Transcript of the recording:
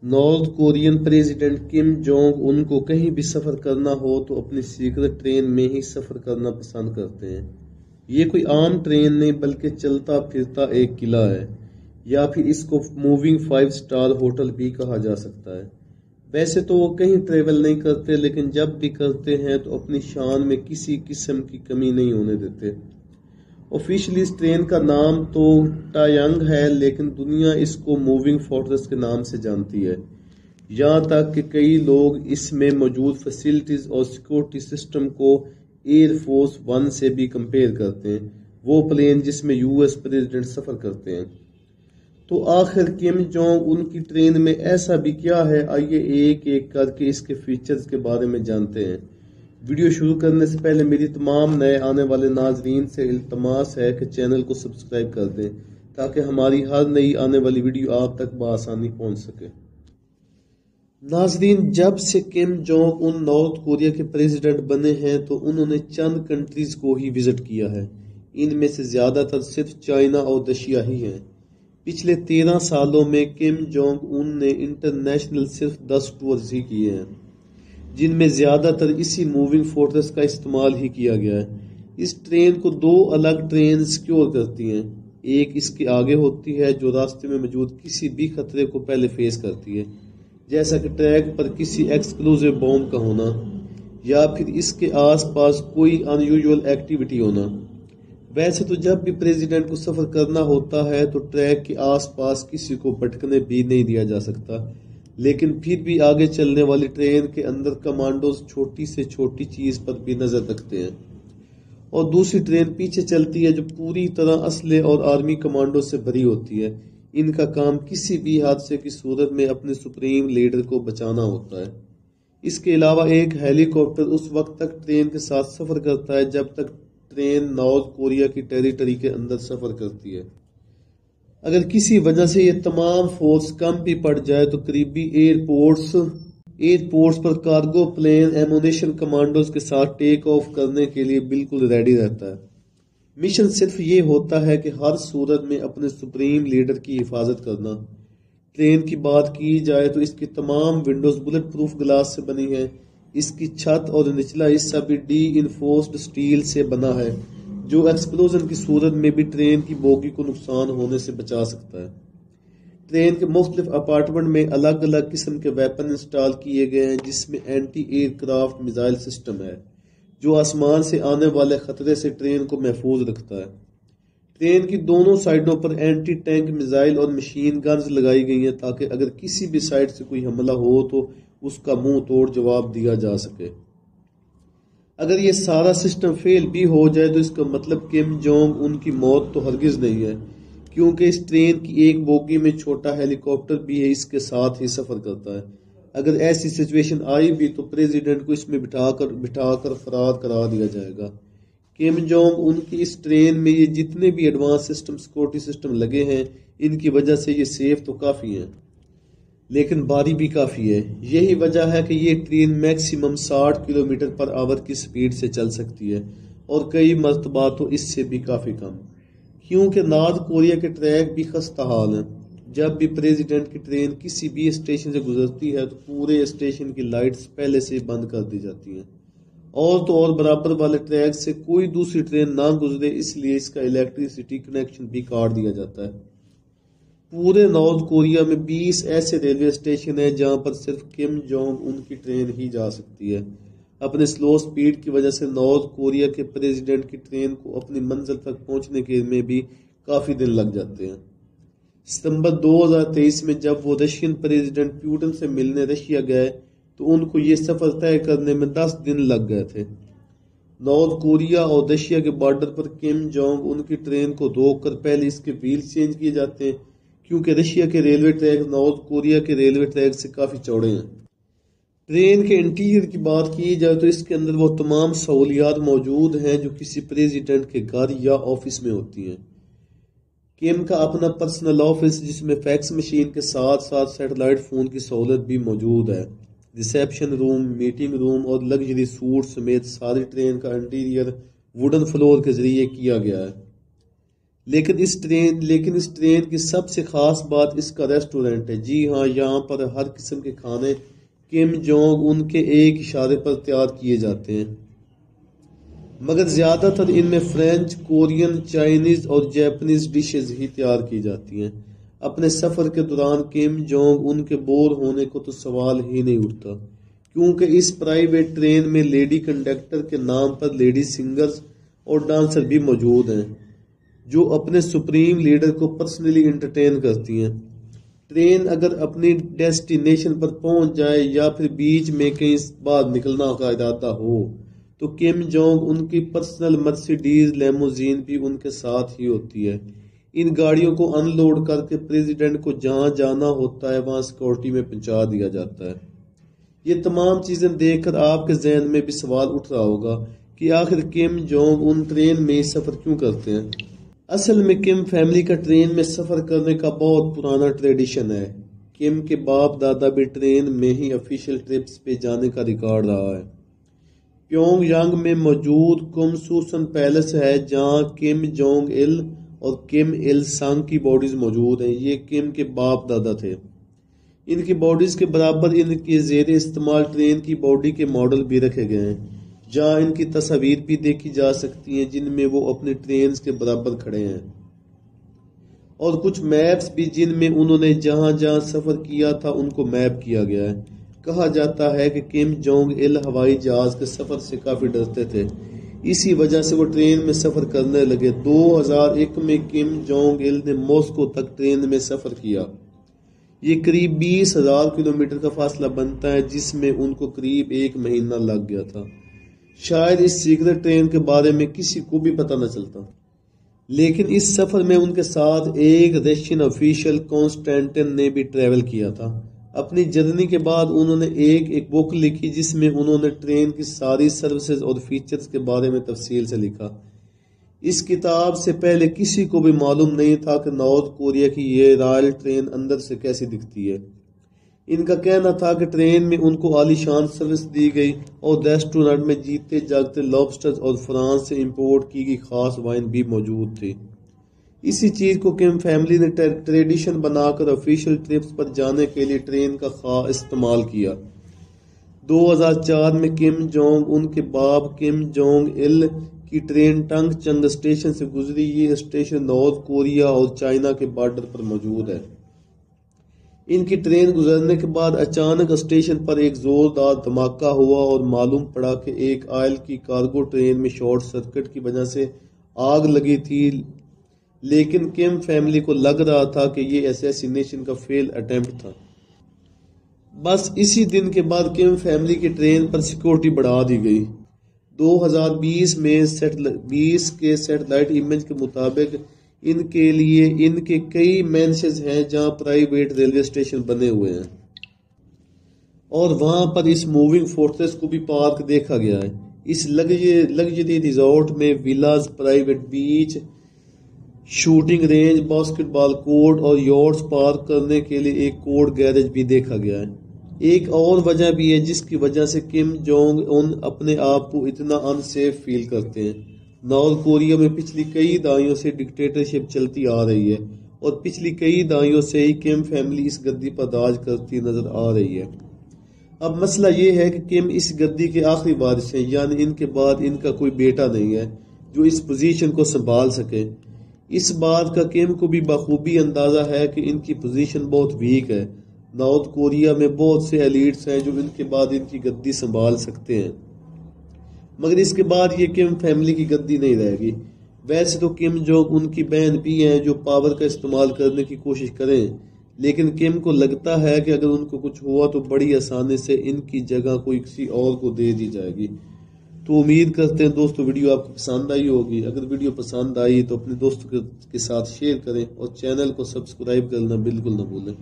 North Korean president Kim Jong Un کو کہیں بھی سفر کرنا ہو تو اپنی سیکرٹ ٹرین میں ہی سفر کرنا پسند کرتے ہیں۔ یہ کوئی عام ٹرین نہیں بلکہ چلتا پھرتا ایک قلعہ ہے، یا پھر اس کو موونگ 5 اسٹار ہوٹل بھی کہا جا سکتا ہے۔ ویسے تو وہ کہیں ٹریول نہیں کرتے، لیکن جب بھی کرتے ہیں تو اپنی شان میں کسی قسم کی کمی نہیں ہونے دیتے۔ آفیشلی اس ٹرین کا نام تو ٹایانگ ہے، لیکن دنیا اس کو موونگ فورٹریس کے نام سے جانتی ہے، یہاں تک کہ کئی لوگ اس میں موجود فیسلٹیز اور سیکورٹی سسٹم کو ایئر فورس ون سے بھی کمپیئر کرتے ہیں، وہ پلین جس میں US پریزیڈنٹ سفر کرتے ہیں۔ تو آخر کم جونگ ان کی ٹرین میں ایسا بھی کیا ہے؟ آئیے ایک ایک کر کے اس کے فیچرز کے بارے میں جانتے ہیں۔ ویڈیو شروع کرنے سے پہلے میری تمام نئے آنے والے ناظرین سے التماس ہے کہ چینل کو سبسکرائب کر دیں تاکہ ہماری ہر نئی آنے والی ویڈیو آپ تک بآسانی پہنچ سکے۔ ناظرین، جب سے Kim Jong Un north Korea کے پریزیڈنٹ بنے ہیں تو انہوں نے چند کنٹریز کو ہی وزٹ کیا ہے، ان میں سے زیادہ تر صرف چائنا اور رشیا ہی ہیں۔ پچھلے 13 سالوں میں کم جونگ ان نے انٹرنیشنل صرف 10 ٹورز ہی کیے ہیں، جن میں زیادہ تر اسی موونگ فورٹریس کا استعمال ہی کیا گیا ہے۔ اس ٹرین کو 2 الگ ٹرین سیکیور کرتی ہیں، ایک اس کے آگے ہوتی ہے جو راستے میں موجود کسی بھی خطرے کو پہلے فیس کرتی ہے، جیسا کہ ٹریک پر کسی ایکسپلوزیو بم کا ہونا یا پھر اس کے آس پاس کوئی ان یوزول ایکٹیویٹی ہونا۔ ویسے تو جب بھی پریزیڈنٹ کو سفر کرنا ہوتا ہے تو ٹریک کے آس پاس کسی کو بھٹکنے بھی نہیں دیا جا سکتا، لیکن پھر بھی آگے چلنے والی ٹرین کے اندر کمانڈوز چھوٹی سے چھوٹی چیز پر بھی نظر رکھتے ہیں، اور دوسری ٹرین پیچھے چلتی ہے جو پوری طرح اسلحے اور آرمی کمانڈو سے بھری ہوتی ہے۔ ان کا کام کسی بھی حادثے کی صورت میں اپنے سپریم لیڈر کو بچانا ہوتا ہے۔ اس کے علاوہ ایک ہیلی کاپٹر اس وقت تک ٹرین کے ساتھ سفر کرتا ہے جب تک ٹرین نارتھ کوریا کی ٹیریٹری کے اندر سفر کرتی ہے۔ اگر کسی وجہ سے یہ تمام فورس کم بھی پڑ جائے تو قریبی ایئرپورٹس پر کارگو پلین ایمونیشن کمانڈوز کے ساتھ ٹیک آف کرنے کے لیے بالکل ریڈی رہتا ہے۔ مشن صرف یہ ہوتا ہے کہ ہر صورت میں اپنے سپریم لیڈر کی حفاظت کرنا۔ ٹرین کی بات کی جائے تو اس کی تمام ونڈوز بلٹ پروف گلاس سے بنی ہیں، اس کی چھت اور نچلا حصہ بھی ڈی انفورسڈ سٹیل سے بنا ہے جو ایکسپلوژن کی صورت میں بھی ٹرین کی بوگی کو نقصان ہونے سے بچا سکتا ہے۔ ٹرین کے مختلف اپارٹمنٹ میں الگ الگ قسم کے ویپن انسٹال کیے گئے ہیں، جس میں anti aircraft missile system ہے جو آسمان سے آنے والے خطرے سے ٹرین کو محفوظ رکھتا ہے۔ ٹرین کی دونوں سائڈوں پر اینٹی ٹینک میزائل اور مشین گنز لگائی گئی ہیں تاکہ اگر کسی بھی سائڈ سے کوئی حملہ ہو تو اس کا منہ توڑ جواب دیا جا سکے۔ اگر یہ سارا سسٹم فیل بھی ہو جائے تو اس کا مطلب کم جونگ ان کی موت تو ہرگز نہیں ہے، کیونکہ اس ٹرین کی ایک بوگی میں چھوٹا ہیلی کاپٹر بھی ہے، اس کے ساتھ ہی سفر کرتا ہے۔ اگر ایسی سچویشن آئی بھی تو پریزیڈنٹ کو اس میں بٹھا کر فرار کرا دیا جائے گا۔ کم جونگ ان کی اس ٹرین میں یہ جتنے بھی ایڈوانس سیکورٹی سسٹم لگے ہیں، ان کی وجہ سے یہ سیف تو کافی ہیں، لیکن بھاری بھی کافی ہے۔ یہی وجہ ہے کہ یہ ٹرین میکسیمم 60 کلومیٹر پر آور کی سپیڈ سے چل سکتی ہے، اور کئی مرتبہ تو اس سے بھی کافی کم، کیونکہ نارتھ کوریا کے ٹریک بھی خستہ حال ہیں۔ جب بھی پریزیڈنٹ کی ٹرین کسی بھی اسٹیشن سے گزرتی ہے تو پورے اسٹیشن کی لائٹس پہلے سے بند کر دی جاتی ہیں، اور تو اور برابر والے ٹریک سے کوئی دوسری ٹرین نہ گزرے، اس لیے اس کا الیکٹریسٹی کنیکشن بھی کاٹ دیا جاتا ہے۔ پورے نارتھ کوریا میں 20 ایسے ریلوے اسٹیشن ہیں جہاں پر صرف کم جونگ ان کی ٹرین ہی جا سکتی ہے۔ اپنے سلو سپیڈ کی وجہ سے نارتھ کوریا کے پریزیڈنٹ کی ٹرین کو اپنی منزل تک پہنچنے کے میں بھی کافی دن لگ جاتے ہیں۔ ستمبر 2023 میں جب وہ رشین پریزیڈنٹ پیوٹن سے ملنے رشیا گئے تو ان کو یہ سفر طے کرنے میں 10 دن لگ گئے تھے۔ نارتھ کوریا اور رشیا کے بارڈر پر کم جونگ ان کی ٹرین کو روک کر پہلے اس کے ویل چینج کیے جاتے ہیں، کیونکہ رشیا کے ریلوے ٹریک نارتھ کوریا کے ریلوے ٹریک سے کافی چوڑے ہیں۔ ٹرین کے انٹیریئر کی بات کی جائے تو اس کے اندر وہ تمام سہولیات موجود ہیں جو کسی پریزیڈنٹ کے گھر یا آفس میں ہوتی ہیں۔ کم کا اپنا پرسنل آفس جس میں فیکس مشین کے ساتھ ساتھ سیٹلائٹ فون کی سہولت بھی موجود ہے، ریسیپشن روم، میٹنگ روم اور لگژری سوٹ سمیت ساری ٹرین کا انٹیریئر ووڈن فلور کے ذریعے کیا گیا ہے۔ لیکن اس ٹرین کی سب سے خاص بات اس کا ریسٹورنٹ ہے۔ جی ہاں، یہاں پر ہر قسم کے کھانے کم جونگ ان کے ایک اشارے پر تیار کیے جاتے ہیں، مگر زیادہ تر ان میں فرینچ، کورین، چائنیز اور جیپنیز ڈشز ہی تیار کی جاتی ہیں۔ اپنے سفر کے دوران کم جونگ ان کے بور ہونے کو تو سوال ہی نہیں اٹھتا، کیونکہ اس پرائیویٹ ٹرین میں لیڈی کنڈکٹر کے نام پر لیڈی سنگرز اور ڈانسر بھی موجود ہیں، جو اپنے سپریم لیڈر کو پرسنلی انٹرٹین کرتی ہیں۔ ٹرین اگر اپنی ڈیسٹینیشن پر پہنچ جائے یا پھر بیچ میں کہیں باہر نکلنا کا ارادہ ہو تو کم جونگ ان کی پرسنل مرسیڈیز لیموزین بھی ان کے ساتھ ہی ہوتی ہے۔ ان گاڑیوں کو ان لوڈ کر کے پریزیڈنٹ کو جہاں جانا ہوتا ہے وہاں سیکورٹی میں پہنچا دیا جاتا ہے۔ یہ تمام چیزیں دیکھ کر آپ کے ذہن میں بھی سوال اٹھ رہا ہوگا کہ آخر کم جونگ ان ٹرین میں سفر کیوں کرتے ہیں؟ اصل میں کم فیملی کا ٹرین میں سفر کرنے کا بہت پرانا ٹریڈیشن ہے۔ کم کے باپ دادا بھی ٹرین میں ہی آفیشیل ٹرپس پہ جانے کا ریکارڈ رہا ہے۔ پیونگ یانگ میں موجود کم سوسن پیلس ہے جہاں کم جونگ il اور کم il سنگ کی باڈیز موجود ہیں۔ یہ کم کے باپ دادا تھے۔ ان کی باڈیز کے برابر ان کے زیر استعمال ٹرین کی باڈی کے ماڈل بھی رکھے گئے ہیں، جہاں ان کی تصاویر بھی دیکھی جا سکتی ہیں جن میں وہ اپنی ٹرینز کے برابر کھڑے ہیں، اور کچھ میپس بھی جن میں انہوں نے جہاں جہاں سفر کیا تھا ان کو میپ کیا گیا ہے۔ کہا جاتا ہے کہ کم جونگ il ہوائی جہاز کے سفر سے کافی ڈرتے تھے، اسی وجہ سے وہ ٹرین میں سفر کرنے لگے۔ 2001 میں کم جونگ il نے ماسکو تک ٹرین میں سفر کیا۔ یہ قریب 20,000 کلومیٹر کا فاصلہ بنتا ہے، جس میں ان کو قریب 1 مہینہ لگ گیا تھا۔ شاید اس سیکرٹ ٹرین کے بارے میں کسی کو بھی پتہ نہ چلتا، لیکن اس سفر میں ان کے ساتھ ایک رشین آفیشل کانسٹینٹن نے بھی ٹریول کیا تھا۔ اپنی جرنی کے بعد انہوں نے ایک بک لکھی جس میں انہوں نے ٹرین کی ساری سروسز اور فیچرز کے بارے میں تفصیل سے لکھا۔ اس کتاب سے پہلے کسی کو بھی معلوم نہیں تھا کہ نارتھ کوریا کی یہ رائل ٹرین اندر سے کیسی دکھتی ہے۔ ان کا کہنا تھا کہ ٹرین میں ان کو عالی شان سروس دی گئی اور ریسٹورنٹ میں جیتے جاگتے لابسٹرز اور فرانس سے امپورٹ کی گئی خاص وائن بھی موجود تھی۔ اسی چیز کو کم فیملی نے ٹریڈیشن بنا کر آفیشیل ٹرپس پر جانے کے لیے ٹرین کا خواہ استعمال کیا۔ 2004 میں کم جونگ ان کے باپ کم جونگ il کی ٹرین ٹنگ چنگ اسٹیشن سے گزری۔ یہ اسٹیشن نارتھ کوریا اور چائنا کے بارڈر پر موجود ہے۔ ان کی ٹرین گزرنے کے بعد اچانک اسٹیشن پر ایک زوردار دھماکہ ہوا اور معلوم پڑا کہ ایک آئل کی کارگو ٹرین میں شارٹ سرکٹ کی وجہ سے آگ لگی تھی، لیکن کم فیملی کو لگ رہا تھا کہ یہ اسیسینیشن کا فیل اٹیمپٹ تھا۔ بس اسی دن کے بعد کم فیملی کی ٹرین پر سیکورٹی بڑھا دی گئی۔ 2020 میں کے سیٹلائٹ امیج کے مطابق ان کے کئی مینشنز ہیں جہاں پرائیویٹ ریلوے اسٹیشن بنے ہوئے ہیں، اور وہاں پر اس موونگ فورٹریس کو بھی پارک دیکھا گیا ہے۔ اس لگژری ریزورٹ میں ویلاز، پرائیویٹ بیچ، شوٹنگ رینج، باسکٹ بال کورٹ اور یاٹس پارک کرنے کے لیے ایک کوڈ گیرج بھی دیکھا گیا ہے۔ ایک اور وجہ بھی ہے جس کی وجہ سے کم جونگ ان اپنے آپ کو اتنا ان سیف فیل کرتے ہیں۔ نارتھ کوریا میں پچھلی کئی دہائیوں سے ڈکٹیٹرشپ چلتی آ رہی ہے، اور پچھلی کئی دہائیوں سے ہی کم فیملی اس گدی پر راج کرتی نظر آ رہی ہے۔ اب مسئلہ یہ ہے کہ کم اس گدی کے آخری وارث ہیں، یعنی ان کے بعد ان کا کوئی بیٹا نہیں ہے جو اس پوزیشن کو سنبھال سکے۔ اس بات کا کم کو بھی بخوبی اندازہ ہے کہ ان کی پوزیشن بہت ویک ہے۔ نارتھ کوریا میں بہت سے ایلیٹس ہیں جو ان کے بعد ان کی گدی سنبھال سکتے ہیں، مگر اس کے بعد یہ کم فیملی کی گدی نہیں رہے گی۔ ویسے تو کم جونگ ان کی بہن بھی ہیں جو پاور کا استعمال کرنے کی کوشش کریں، لیکن کم کو لگتا ہے کہ اگر ان کو کچھ ہوا تو بڑی آسانی سے ان کی جگہ کوئی کسی اور کو دے دی جائے گی۔ تو امید کرتے ہیں دوستو ویڈیو آپ کو پسند آئی ہوگی۔ اگر ویڈیو پسند آئی تو اپنے دوستوں کے ساتھ شیئر کریں اور چینل کو سبسکرائب کرنا بالکل نہ بھولیں۔